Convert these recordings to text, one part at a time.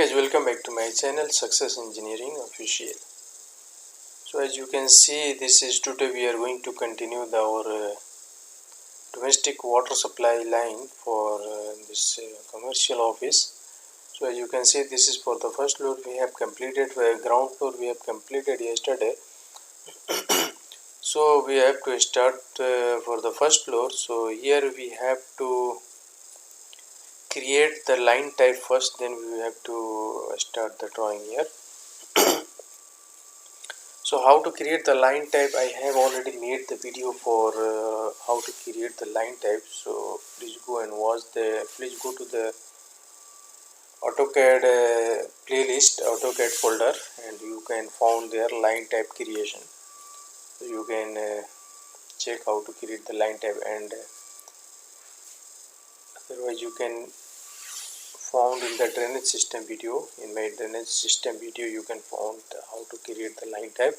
guys, welcome back to my channel Success Engineering Official. So as you can see, this is today we are going to continue our domestic water supply line for this commercial office. So as you can see, this is for the first floor we have completed, ground floor we have completed yesterday. So we have to start for the first floor. So here we have to create the line type first, then we have to start the drawing here. So how to create the line type, I have already made the video for how to create the line type. So please go and watch please go to the AutoCAD playlist, AutoCAD folder, and you can find their line type creation. So you can check how to create the line type, and otherwise you can found in the drainage system video. In my drainage system video you can find how to create the line type,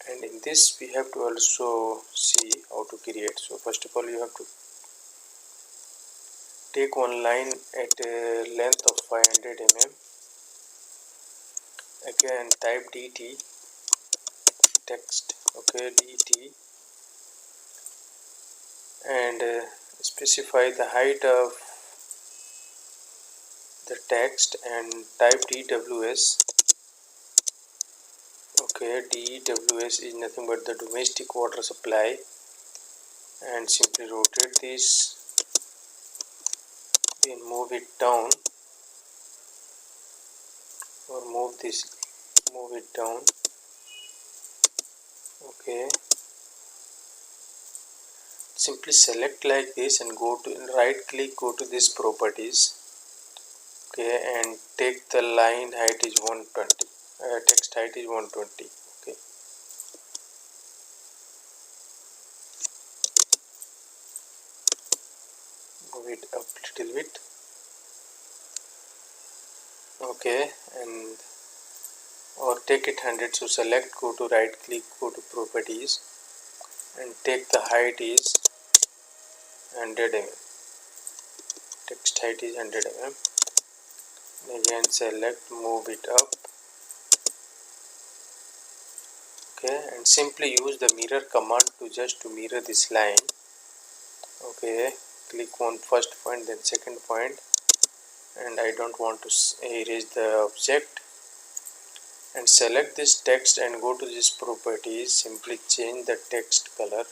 and in this we have to also see how to create. So first of all, you have to take one line at a length of 500 mm. Again type dt text, okay, dt, and specify the height of the text and type dws. Okay, dws is nothing but the domestic water supply, and simply rotate this, then move it down, or move it down. Okay, simply select like this and go to right click, go to this properties. Okay, and take the line height is 120, text height is 120. Okay, move it up little bit. Okay, and or take it 100. So select, go to right click, go to properties, and take the height is 100 mm. Text height is 100 mm. Again select, move it up. Okay, and simply use the mirror command to mirror this line. Okay, click on first point, then second point, and I don't want to erase the object, and select this text and go to this properties. Simply change the text color,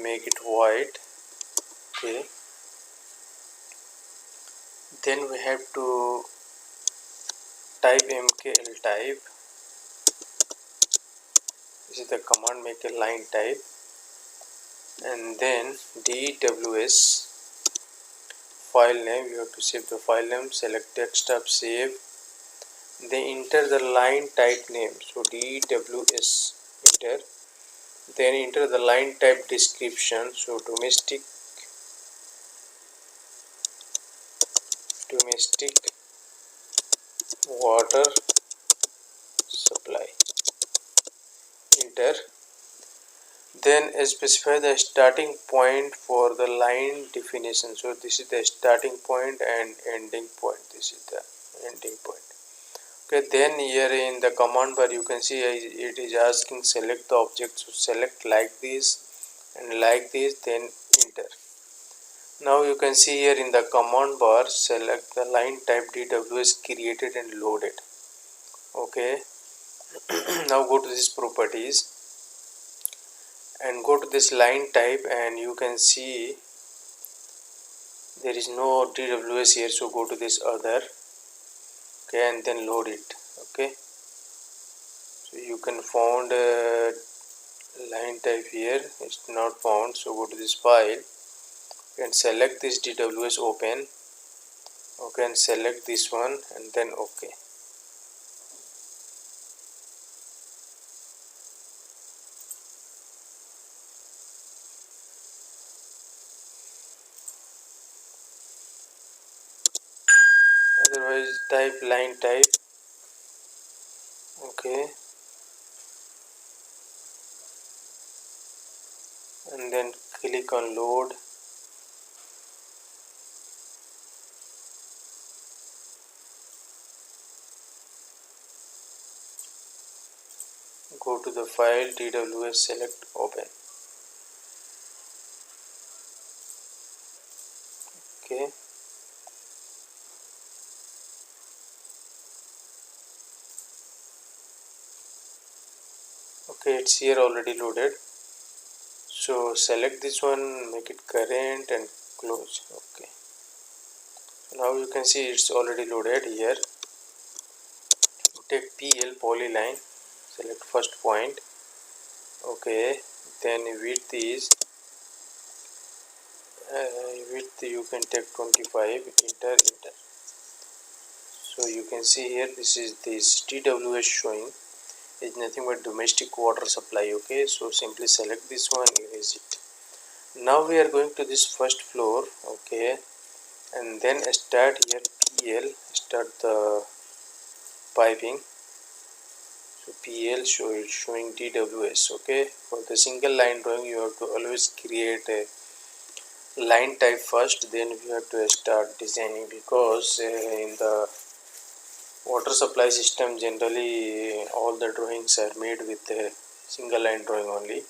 make it white. Okay, then we have to type mkl type. This is the command, make a line type, and then dws file name. You have to save the file name, select desktop, save, then enter the line type name. So dws, enter, then enter the line type description. So domestic water supply, enter. Then specify the starting point for the line definition. So this is the starting point and ending point. This is the ending point. Okay, then here in the command bar you can see it is asking select the object. So select like this and like this, then enter. Now you can see here in the command bar, select the line type dws created and loaded. Okay, now go to this properties and go to this line type, and you can see there is no dws here. So go to this other. Okay, and then load it. Okay, so you can find line type here, it's not found. So go to this file and select this dws, open. Okay, and select this one, and then okay. Otherwise type line type. Okay, and then click on load. go to the file, TWS, select open. Okay, it's here already loaded. So select this one, make it current and close. Okay, now you can see it's already loaded here. Take PL polyline, select first point. Okay, then width is width you can take 25, enter. So you can see here this is this TWS showing is nothing but domestic water supply. Okay, so simply select this one, erase it. Now we are going to this first floor. Okay, and then start here PL, start the piping. So PL showing TWS. Okay, for the single line drawing you have to always create a line type first, then you have to start designing, because in the water supply system generally all the drawings are made with a single line drawing only,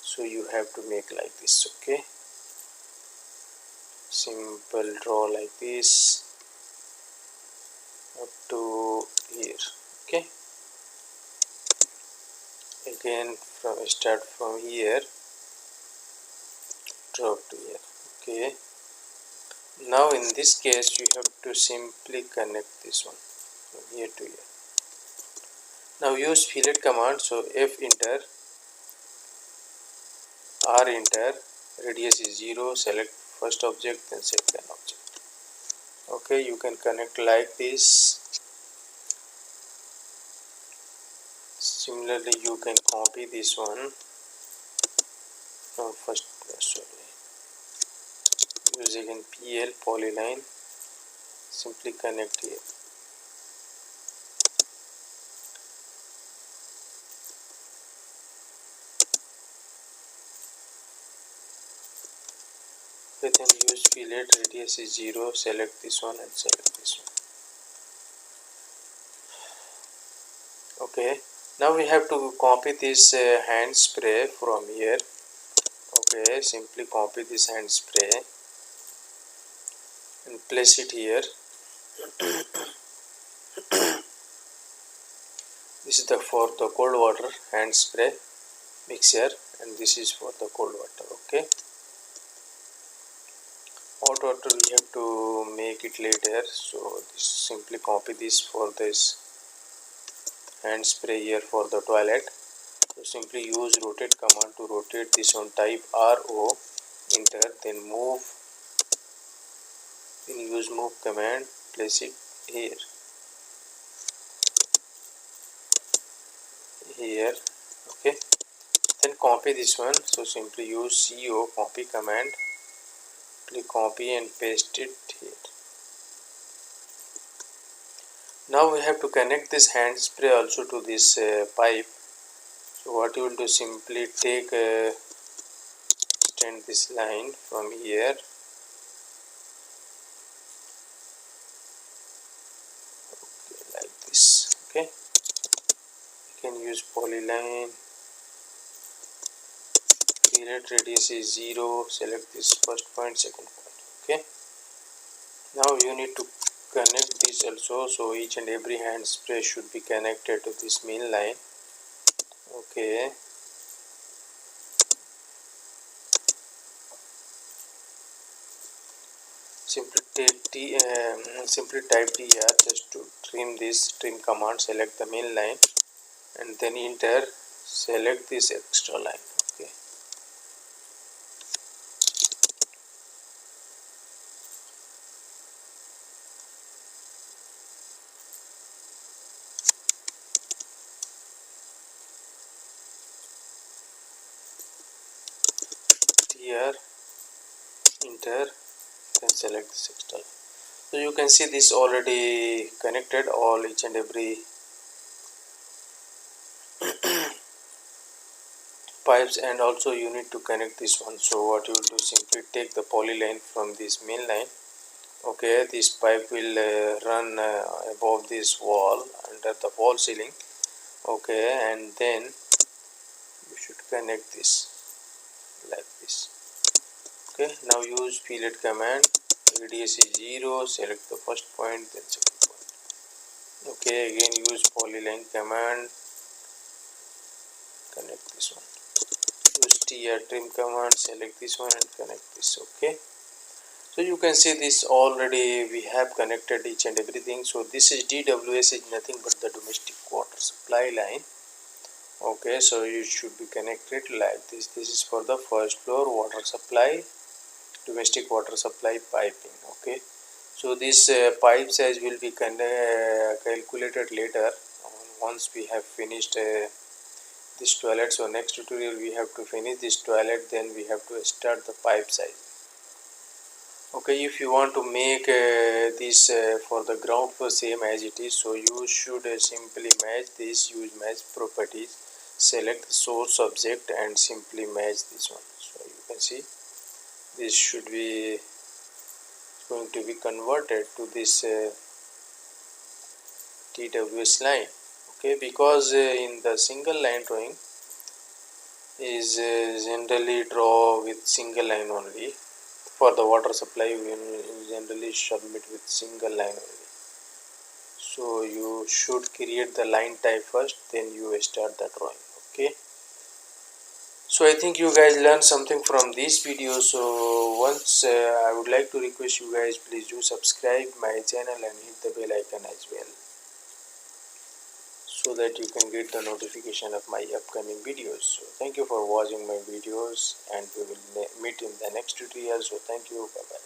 so you have to make like this. Okay, simple draw like this up to here. Okay, again from start from here, drop to here. Okay, now in this case you have to simply connect this one from here to here. Now use fillet command. So F enter, R enter, radius is 0, select first object, then second object. Okay, you can connect like this. Similarly you can copy this one from first, use again PL polyline, simply connect here. Okay, then use fillet, radius is 0, select this one and select this one. Okay, now we have to copy this hand spray from here. Okay, simply copy this hand spray and place it here. This is for the cold water hand spray mixture, and this is for the cold water. Okay, hot water we have to make it later, so simply copy this for this hand spray here for the toilet. So simply use rotate command to rotate this on, type RO, enter, then move, then use move command, place it here. Okay, then copy this one. So simply use CO copy command, click copy and paste it here. Now we have to connect this hand spray also to this pipe. So what you will do, simply take extend this line from here. Okay, like this. Okay, you can use polyline, fillet radius is 0, select this first point, second point. Okay, now you need to connect this also, so each and every hand spray should be connected to this main line. Okay, simply type TR just to trim this trim command, select the main line and then enter, select this extra line. Okay, TR, enter, then select this extra line. So you can see this already connected all each and every pipes, and also you need to connect this one. So what you will do, simply take the polyline from this main line. Okay, this pipe will run above this wall, under the wall ceiling. Okay, and then you should connect this like this. Okay, now use fillet command. Radius is 0, select the first point, then second point. Okay, again use polyline command, connect this one. Use tr trim command, select this one and connect this. Okay, so you can see this already we have connected each and everything. So this is DWS is nothing but the domestic water supply line. Okay, so you should be connected like this. This is for the first floor water supply, domestic water supply piping. Okay, so this pipe size will be calculated later once we have finished this toilet. So next tutorial we have to finish this toilet, then we have to start the pipe size. Okay, if you want to make this for the ground floor same as it is, so you should simply match this, use match properties, select the source object and simply match this one. So you can see this should be going to be converted to this TWS line. Okay, because in the single line drawing is generally draw with single line only. For the water supply we will generally submit with single line only. So you should create the line type first, then you start the drawing. Okay, so I think you guys learned something from this video. So once I would like to request you guys, please do subscribe my channel and hit the bell icon as well, so that you can get the notification of my upcoming videos. So thank you for watching my videos and we will meet in the next tutorial. So thank you, bye bye.